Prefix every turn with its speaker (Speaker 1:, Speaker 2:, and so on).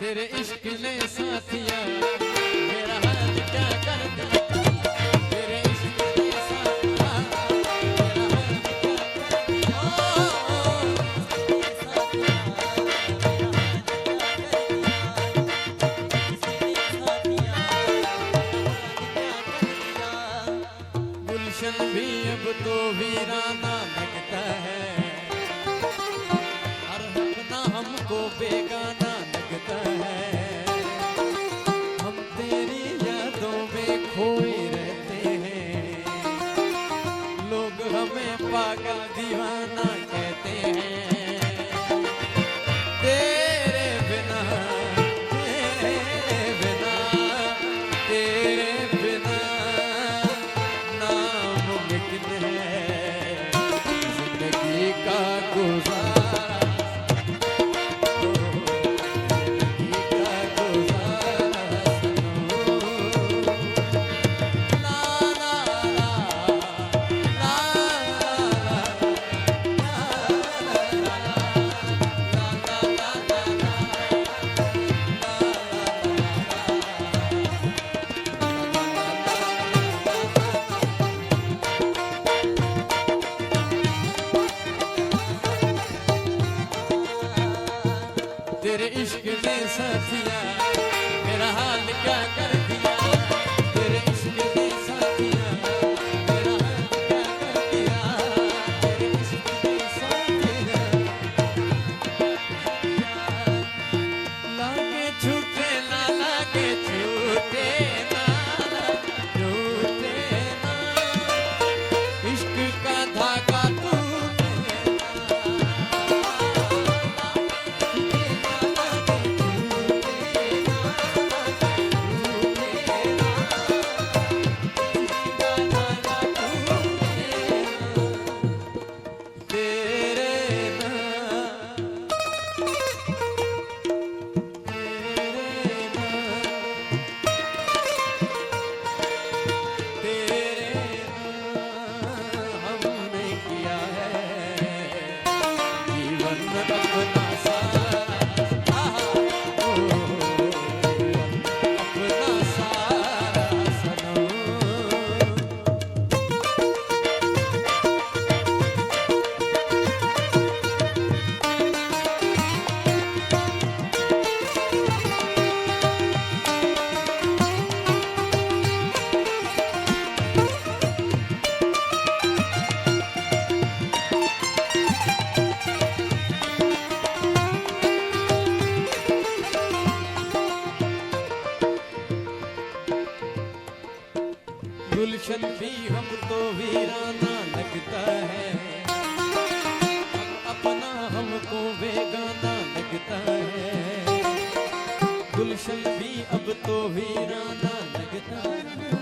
Speaker 1: तेरे इश्क ने साथिया मेरा हाल क्या कर दिया। तेरे इश्क ने साथिया मेरा हाल क्या कर दिया। गुलशन भी अब तो वीराना लगता है, हर अपना हमको बेगाना लगता है। हम तेरी यादों में खोए रहते हैं, लोग हमें पागल दीवाना कहते हैं। तेरे बिना तेरे बिना तेरे बिना नामुमकिन है जिंदगी का गुजारा। तेरे इश्क ने साथिया मेरा हाल क्या कर दिया। तेरे इश्क ने साथिया मेरा हाल क्या कर दिया। तेरे इश्क ने साथिया लागे छूटे ना लागे छूटे ना छूटे ना इश्क का धागा गुलशन भी हमको वीराना लगता है, अपना हमको बेगाना लगता है। गुलशन भी अब तो वीराना लगता है।